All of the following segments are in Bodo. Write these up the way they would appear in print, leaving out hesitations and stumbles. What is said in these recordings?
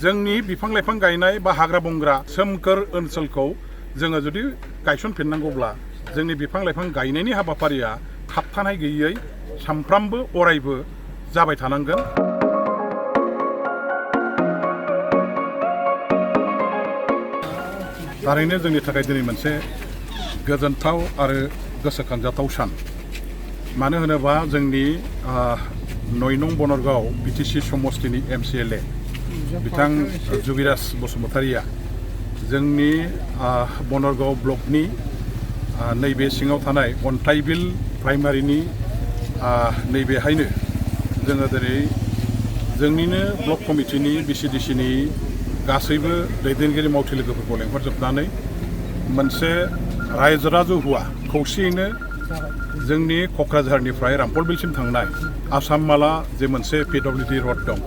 जोंनि बिफां लाइफां गायनाय बा हाग्रा बंग्रा सोमखोर ओनसोलखौ जोङो जुदि गायसनफिननांगौब्ला जोंनि बिफां लाइफां गायनायनि हाबाफारिया थाबथानाय गैयै सामफ्रामबो अरायबो जाबाय थानांगोन। थारैनो जोंनि थाखाय दिनै मोनसे गोजोनथाव आरो गोसोखांजाथाव सान। मानो होनोबा जोंनि 9 नं बनरगाव बिटिसि समस्तिनि MCLA बिथां जुबिराज बसुमतारिया जोंनि बनरगाव ब्लकनि नैबे सिङाव थानाय अन्थाइबिल प्राइमारिनि नैबेहायनो जोङो दिनै जोंनिनो ब्लक कमिटिनि BCDCनि गासैबो दैदेनगिरि मावथि लोगोफोरखौ लेंहरजोबनानै मोनसे रायजो राजुहुआ खौसेयैनो जोंनि क'क्राझारनिफ्राय रामफलबिलसिम थांनाय आसाम माला जे मोनसे PWD रड दं,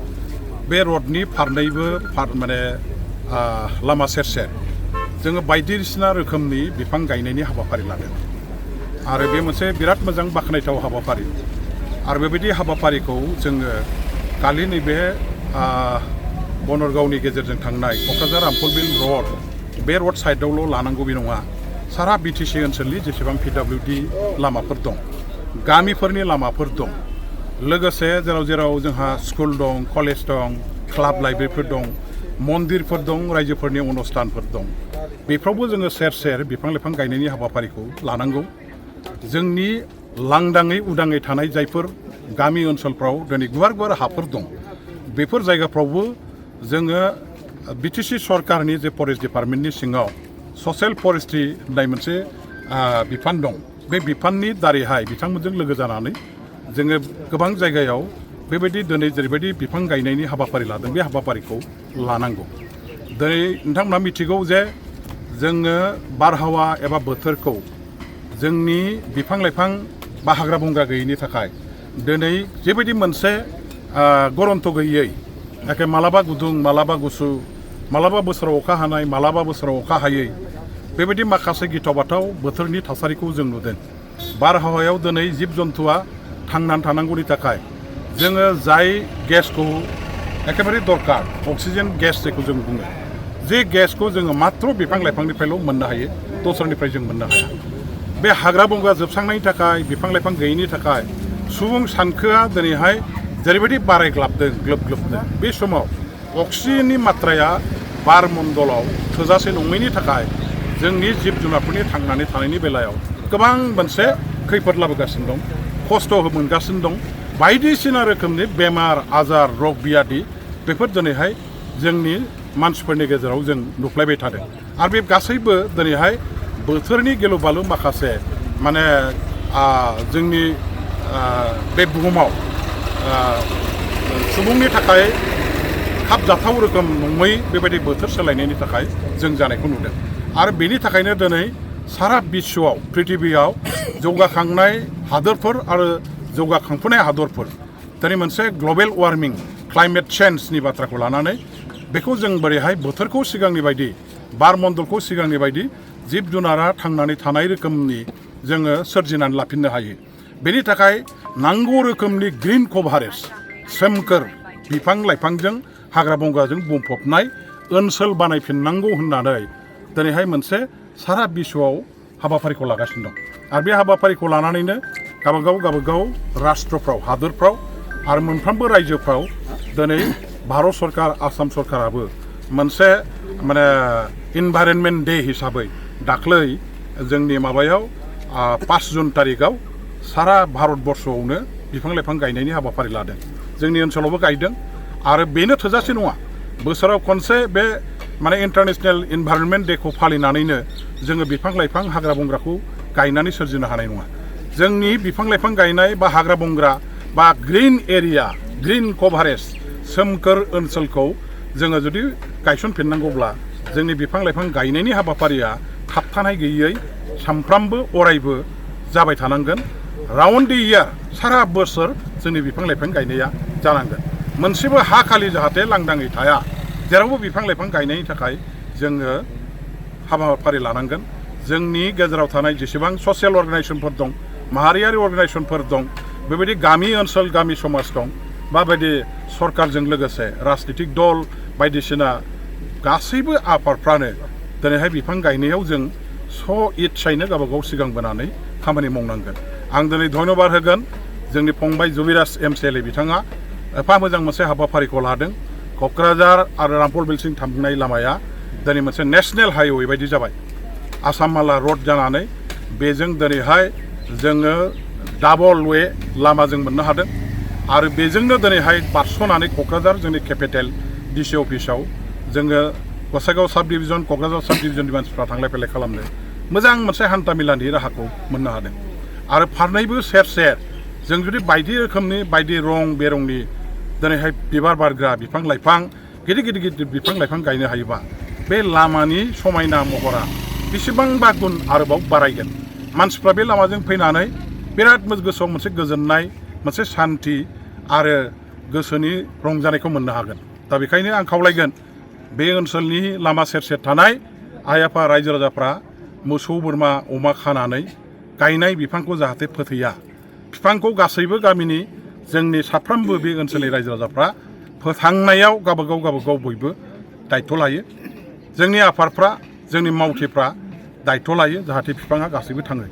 बे रडनि फारनैबो माने लामा सेर सेर जोङो बायदिसिना रोखोमनि बिफां गायनायनि हाबाफारि लादों आरो बे मोनसे बिराद मोजां बाख्नायथाव हाबाफारि। आरो बेबायदि हाबाफारिखौ जोङो खालि नैबे बनरगावनि गेजेरजों थांनाय क'क्राझार रामफलबिल रड बे रड साइडआवल' लानांगौ बे नङा। सारा BTC ओनसोलनि जेसेबां PWD लामाफोर दं, गामिफोरनि लामाफोर दं, लोगोसे जेराव जेराव जोंहा स्कुल दं, कलेज दं, क्लाब लाइब्रेरिफोर दं, मन्दिरफोर दं, रायजोफोरनि अनुष्ठानफोर दं, बेफ्रावबो जोङो सेर सेर बिफां लाइफां गायनायनि हाबाफारिखौ लानांगौ। जोंनि लांदाङै उदाङै थानाय जायफोर गामि ओनसोलफ्राव दिनै गुवार गुवार हाफोर दं, बेफोर जायगाफ्रावबो जोङो BTC सरकारनि जे फरेस्ट डिपार्टमेन्टनि सिङाव ससियेल फरेस्ट्रि होननाय मोनसे बिफान दं, बे बिफाननि दारैहाय बिथांमोनजों लोगो जानानै जोङो गोबां जायगायाव बेबायदि दिनै जेरैबायदि बिफां गायनायनि हाबाफारि लादों बे हाबाफारिखौ लानांगौ। दिनै नोंथांमोना मिथिगौ जे जोङो बारहावा एबा बोथोरखौ जोंनि बिफां लाइफां बा हाग्रा बंग्रा गैयैनि थाखाय दिनै जेबायदि मोनसे गरन्थ गैयै, एखे मालाबा गुदुं मालाबा गुसु, मालाबा बोसोराव अखा हानाय मालाबा बोसोराव अखा हायै, बेबायदि माखासे गिथाव बाथाव बोथोरनि थासारिखौ जों नुदों। बारहावायाव दिनै जिब जन्थुआ थांनानै थानांगौनि थाखाय जोङो जाय गेसखौ एखेबारे दरकार, अक्सिजेन गेस जायखौ जों बुङो, जे गेसखौ जोङो मात्र बिफां लाइफांनिफ्रायल' मोननो हायो, दस्रानिफ्राय जों मोननो हाया। बे हाग्रा बंग्रा जोबस्रांनायनि थाखाय, बिफां लाइफां गैयैनि थाखाय सुबुं सानखोआ दिनैहाय जेरैबायदि बारायग्लाबदों ग्लोब ग्लोबनो, बे समाव अक्सिजेननि मात्राया बार मण्डलाव थोजासे नङैनि थाखाय जोंनि जिब जुनारफोरनि थांनानै थानायनि बेलायाव गोबां मोनसे खैफोद लाबोगासिनो दं, खस्थ' मोनगासिनो दं। बायदिसिना रोखोमनि बेमार आजार रग बियादि बेफोर दिनैहाय जोंनि मानसिफोरनि गेजेराव जों नुफ्लायबाय थादों। आरो बे गासैबो दिनैहाय बोथोरनि गिलु बालु माखासे माने जोंनि बे बुहुमाव सुबुंनि थाखाय खाबजाथाव रोखोम नङै बेबायदि बोथोर सोलायनायनि थाखाय जों जानायखौ नुदों। आरो बेनि थाखायनो दिनै सारा बिश्वआव प्रिथिबियाव जौगाखांनाय हादोरफोर आरो जौगाखांफुनाय हादरफोर दिनै मोनसे ग्लबेल वार्मिं क्लाइमेट चेन्जनि बाथ्राखौ लानानै बेखौ जों बोरैहाय बोथोरखौ सिगांनि बायदि, बार मण्डलखौ सिगांनि बायदि जिब जुनारा थांनानै थानाय रोखोमनि जोङो सोरजिनानै लाफिननो हायो, बेनि थाखाय नांगौ रोखोमनि ग्रिन कभारेज, सोमखोर बिफां लाइफांजों हाग्रा बंग्राजों बुंफबनाय ओनसोल बानायफिननांगौ होननानै दिनैहाय मोनसे सारा बिश्वआव हाबाफारिखौ लागासिनो दं। आरो बे हाबाफारिखौ लानानैनो गावबागाव राष्ट्रफ्राव, हादोरफ्राव आरो मोनफ्रोमबो रायजोफ्राव दिनै भारत सरकार, आसाम सरकाराबो मोनसे माने इनभाइरनमेन्ट डे हिसाबै दाख्लै जोंनि माबायाव 5 जुन तारिखआव सारा भारतबर्षआवनो बिफां लाइफां गायनायनि हाबाफारि लादों। जोंनि ओनसोलावबो गायदों। आरो बेनो थोजासे नङा, बोसोराव खनसे बे माने इन्टारनेशनेल इनभाइरनमेन्ट डेखौ फालिनानैनो जोङो बिफां लाइफां हाग्रा बंग्राखौ गायनानै सोरजिनो हानाय नङा। जोंनि बिफां लाइफां गायनाय बा हाग्रा बंग्रा बा ग्रिन एरिया, ग्रिन कभारेज, सोमखोर ओनसोलखौ जोङो जुदि गायसनफिननांगौब्ला जोंनि बिफां लाइफां गायनायनि हाबाफारिया थाबथानाय गैयै सामफ्रामबो अरायबो जाबाय थानांगोन। राउन्ड द इयार, सारा बोसोर जोंनि बिफां लाइफां गायनाया जानांगोन। मोनसेबो हा खालि जाहाथे लांदाङै थाया, जेरावबो बिफां लाइफां गायनायनि थाखाय जोङो हाबाफारि लानांगोन। जोंनि गेजेराव थानाय जेसेबां ससियेल अर्गानाइजेसनफोर दं, माहारियारि अर्गानाइजेसनफोर दं, बेबायदि गामि ओनसोल गामि समाज दं, माबायदि सरकारजों लोगोसे राजनितिक दल बायदिसिना गासैबो आफादफ्रानो दिनैहाय बिफां गायनायाव जों इच्छायैनो गावबागाव सिगांबोनानै खामानि मावनांगोन। आं दिनै धन्यबाद होगोन जोंनि फंबाय जुबिराज MCLA बिथाङा एफा मोजां मोनसे हाबाफारिखौ लादों। क'क्राझार आरो रामफल बिलसिं थांनाय लामाया दिनै मोनसे नेशनेल हाइवे बायदि जाबाय। आसाम माला रड जानानै बेजों दिनैहाय जोङो डाबल वे लामाजों मोननो हादों आरो बेजोंनो दिनैहाय बारस'नानै क'क्राझार जोंनि केपिटेल DC अफिसाव जोङो गसाइगाव साब डिभिजन क'क्राझार साब डिभिजननि मानसिफ्रा थांलाय फैलाय खालामनो मोजां मोनसे हान्था मेलानि राहाखौ मोननो हादों। आरो फारनैबो सेर सेर जों जुदि बायदि रोखोमनि बायदि रं बेरंनि दिनैहाय बिबार बारग्रा बिफां लाइफां गिदिर गिदिर गिदिर बिफां लाइफां गायनो हायोबा बे लामानि समायना महरा बेसेबांबा गुन आरोबाव बारायगोन। मानसिफ्रा बे लामाजों फैनानै बिराद गोसोआव मोनसे गोजोननाय मोनसे सान्थि आरो गोसोनि रंजानायखौ मोननो हागोन। दा बेखायनो आं खावलायगोन बे ओनसोलनि लामा सेर सेर थानाय आइ आफा रायजो राजाफ्रा मोसौ बोरमा अमा खानानै गायनाय बिफांखौ जाहाथे फोथैया। बिफांखौ गासैबो गामिनि जोंनि साफ्रोमबो बे ओनसोलनि रायजो राजाफ्रा फोथांनायाव गावबागाव बयबो दायित्व लायो। जोंनि आफादफ्रा जोंनि मावथिफ्रा दायित्व लायो जाहाथे बिफाङा गासैबो थाङो।